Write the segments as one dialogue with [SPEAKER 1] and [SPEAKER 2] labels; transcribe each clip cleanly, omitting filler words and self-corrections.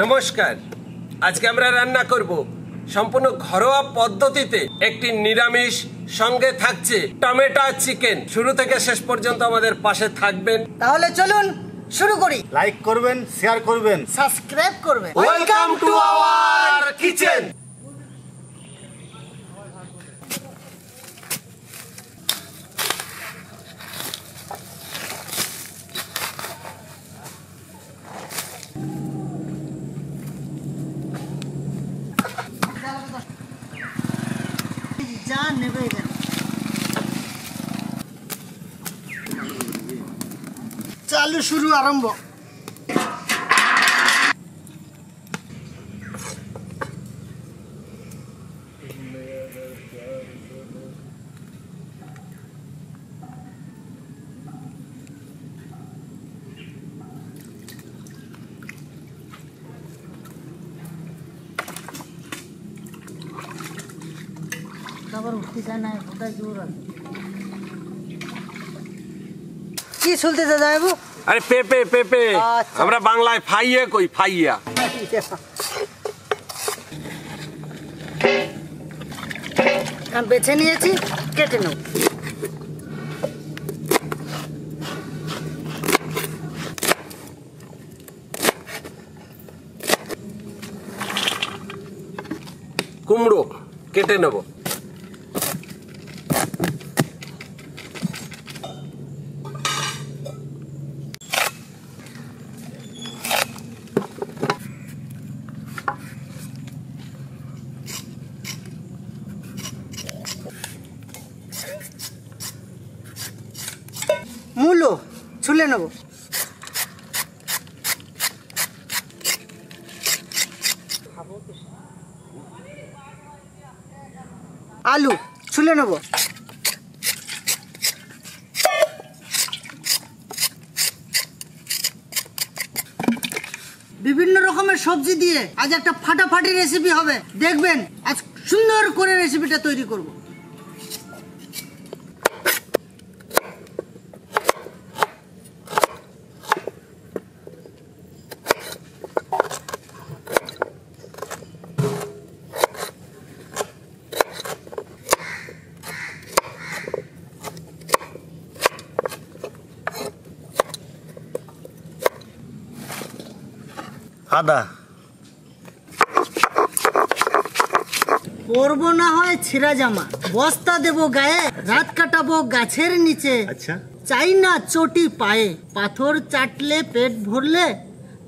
[SPEAKER 1] নমস্কার। আজকে আমরা রান্না করব সম্পূর্ণ ঘরোয়া পদ্ধতিতে একটি নিরামিষ, সঙ্গে থাকছে টমেটো চিকেন। শুরু থেকে শেষ পর্যন্ত আমাদের পাশে থাকবেন।
[SPEAKER 2] তাহলে চলুন শুরু করি।
[SPEAKER 3] লাইক করবেন, শেয়ার করবেন,
[SPEAKER 2] সাবস্ক্রাইব করবেন।
[SPEAKER 1] Welcome to our kitchen.
[SPEAKER 2] যা নেবে এখানে। চালু শুরু আরম্ভ। আবার উঠতে চায় না, কোথায় জোর আছে। কি শুনতেছে যাইবো?
[SPEAKER 1] আরে পেপে পেপে, আমরা বাংলায় ফাইয়া কই, ফাইয়া।
[SPEAKER 2] আমি বেছে নিয়েছি, কেটে নেব।
[SPEAKER 1] কুমড়ো কেটে নেব।
[SPEAKER 2] মূলো ছুলে নেব। আলু ছুলে নেব। বিভিন্ন রকমের সবজি দিয়ে আজ একটা ফাটাফাটি রেসিপি হবে, দেখবেন। আজ সুন্দর করে রেসিপিটা তৈরি করব।
[SPEAKER 3] আদা
[SPEAKER 2] পরবো না হয় ছেঁড়া জামা, বস্তা দেবো গায়ে, রাত কাটাবো গাছের নিচে।
[SPEAKER 3] আচ্ছা,
[SPEAKER 2] চাই না চটি পায়ে, পাথর চাটলে পেট ভরলে,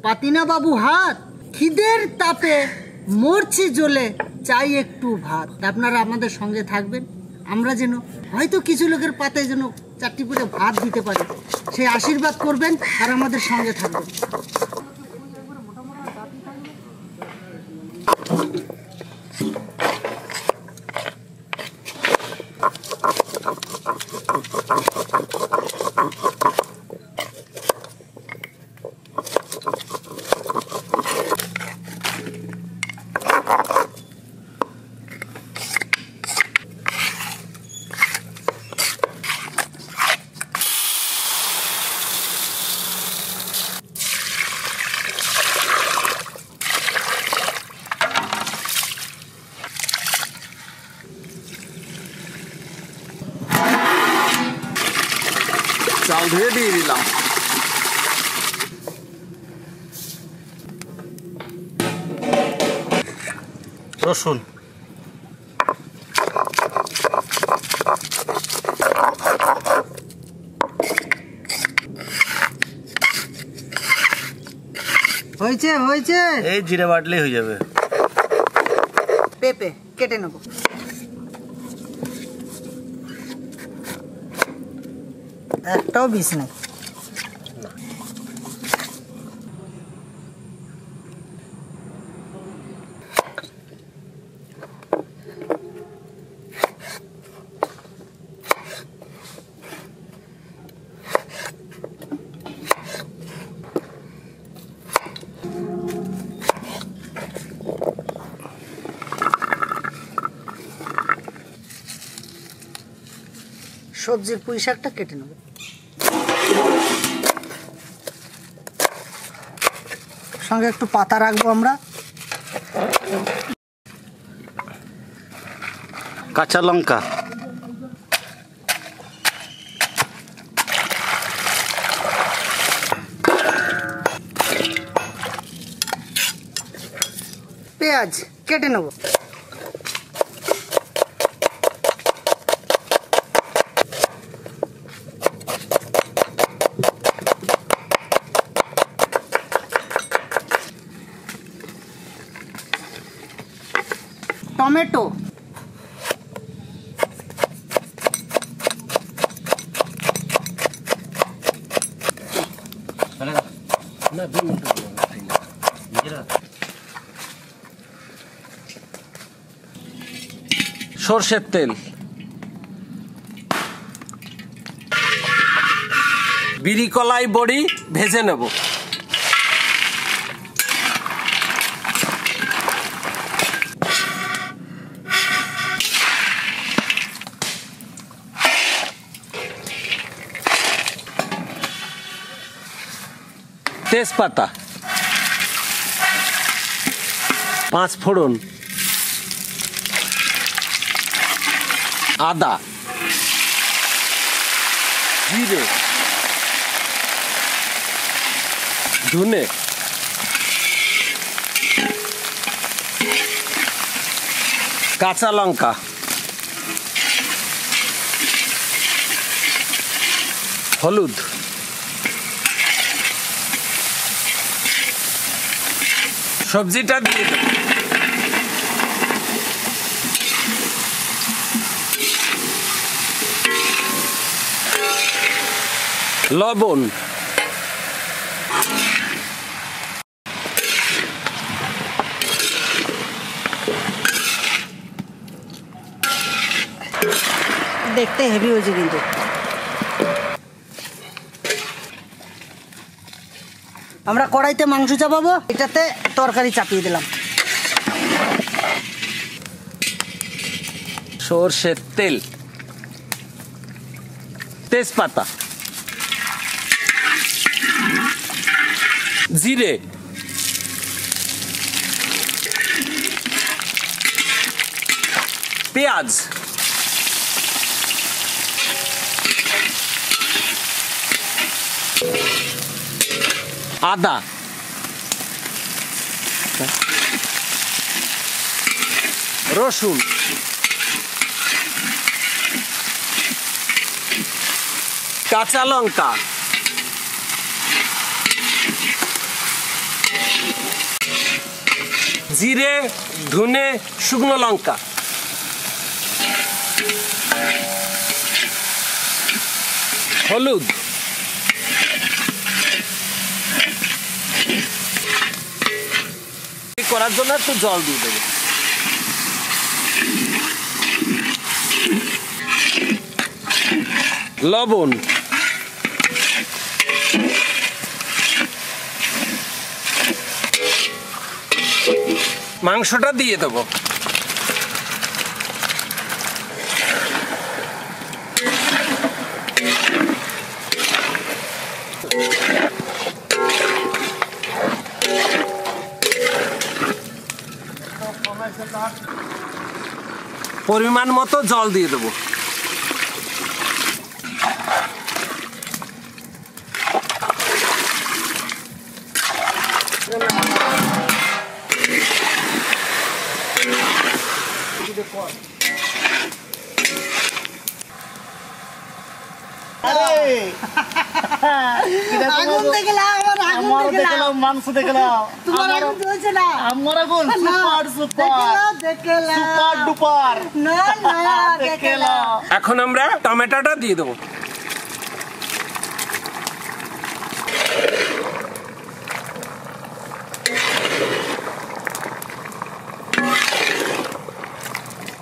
[SPEAKER 2] পাতিনা বাবু হাত, খিদের তাপে মরছি জ্বলে, চাই একটু ভাত। আপনারা আমাদের সঙ্গে থাকবেন, আমরা যেন হয়তো কিছু লোকের পাতায় যেন চারটি করে ভাত দিতে পারি, সেই আশীর্বাদ করবেন আর আমাদের সঙ্গে থাকবেন।
[SPEAKER 1] চাল ধুয়ে দিয়ে দিলাম।
[SPEAKER 3] রসুন,
[SPEAKER 2] হয়েছে হয়েছে,
[SPEAKER 3] এই জিরে বাটলেই হয়ে যাবে।
[SPEAKER 2] পেঁপে কেটে নেব। একটাও বিষ নেই। সবজির পুঁই শাকটা কেটে নেব। সঙ্গে একটু পাতা রাখবো আমরা।
[SPEAKER 3] কাঁচা লঙ্কা,
[SPEAKER 2] পেঁয়াজ কেটে নেব। টমেটো,
[SPEAKER 1] সরষের তেল, বিরি কলাই বড়ি ভেজে নেব। তেজপাতা, পাঁচফোড়ন, আদা, জিরে, ধনে, কাঁচা লঙ্কা, হলুদ, সবজিটা দিয়ে দেব। লবণ,
[SPEAKER 2] দেখতে হেভি হয়েছে কিন্তু। আমরা কড়াইতে মাংস চাপাবো, এটাতে তরকারি চাপিয়ে দিলাম।
[SPEAKER 1] সরষের তেল, তেজপাতা, জিরে, পেঁয়াজ, আদা, রসুন, কাঁচা লঙ্কা, জিরে, ধনে, শুকনো লঙ্কা, হলুদ, করার জন্য একটু জল দিয়ে দেবো। লবণ, মাংসটা দিয়ে দেবো। পরিমাণ মতো জল দিয়ে দেবো।
[SPEAKER 2] আগুন দেখলাম, আমার দেখলাম,
[SPEAKER 3] মাংস দেখলাম,
[SPEAKER 2] তোমার আগুন জ্বলছে না,
[SPEAKER 3] আমার আগুন সুপার সুপার
[SPEAKER 2] দেখলাম,
[SPEAKER 3] সুপার ডুপার,
[SPEAKER 2] না না দেখলাম।
[SPEAKER 1] এখন আমরা টমেটোটা দিয়ে দেবো।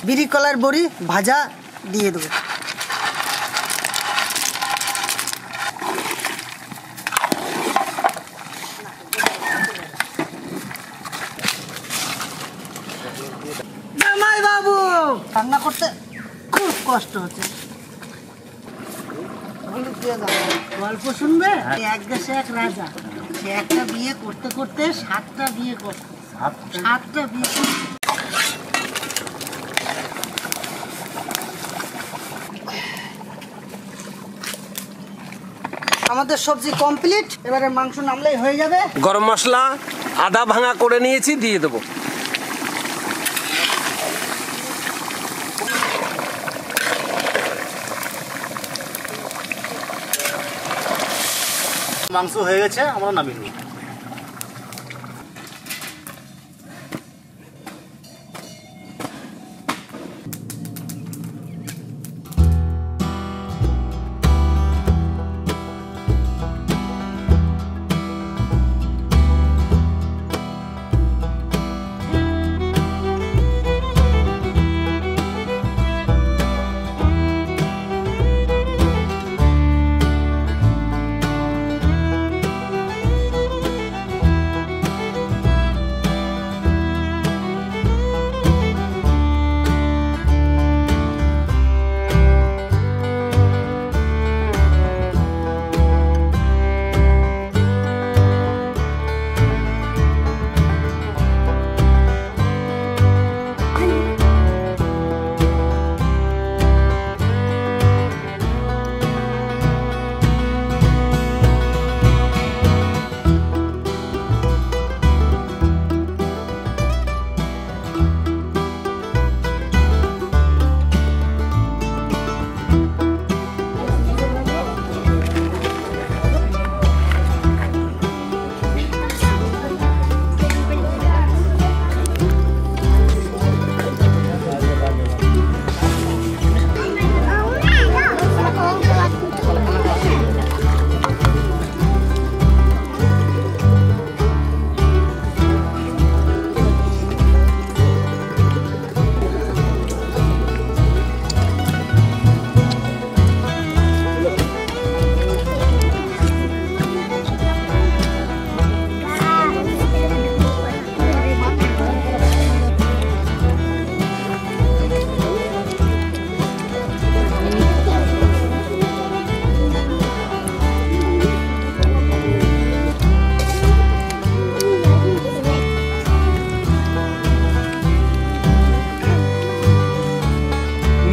[SPEAKER 2] বিরি কলার বড়ি ভাজা দিয়ে দেবো। জামাই বাবু, রান্না করতে খুব কষ্ট হচ্ছে। গল্প শুনবে? এক দেশে এক রাজা, সে একটা বিয়ে করতে করতে 7টা বিয়ে করতে 7টা বিয়ে করতে। আমাদের সবজি কমপ্লিট, এবারে মাংস নামলেই হয়ে যাবে।
[SPEAKER 1] গরম মশলা আদা ভাঙা করে নিয়েছি, দিয়ে দেবো।
[SPEAKER 3] মাংস হয়ে গেছে, আমরা নামিয়ে নিই।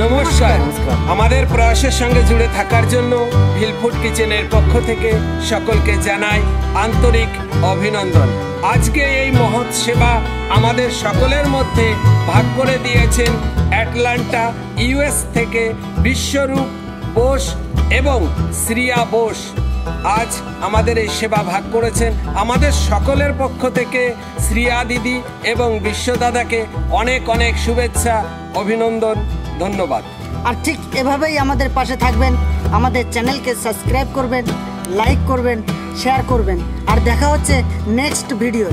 [SPEAKER 1] নমস্কার, আমাদের প্রয়াসের সঙ্গে জুড়ে থাকার জন্য ভিল ফুড কিচেনের পক্ষ থেকে সকলকে জানাই আন্তরিক অভিনন্দন। আজকে এই মহৎ সেবা আমাদের সকলের মধ্যে ভাগ করে দিয়েছেন অ্যাটলান্টা ইউএস থেকে বিশ্বরূপ বোস এবং শ্রিয়া বোস। আজ আমাদের এই সেবা ভাগ করেছেন। আমাদের সকলের পক্ষ থেকে শ্রিয়া দিদি এবং বিশ্বদাদাকে অনেক অনেক শুভেচ্ছা, অভিনন্দন, ধন্যবাদ।
[SPEAKER 2] আর ঠিক এভাবেই আমাদের পাশে থাকবেন, আমাদের চ্যানেলকে সাবস্ক্রাইব করবেন, লাইক করবেন, শেয়ার করবেন। আর দেখা হচ্ছে নেক্সট ভিডিও।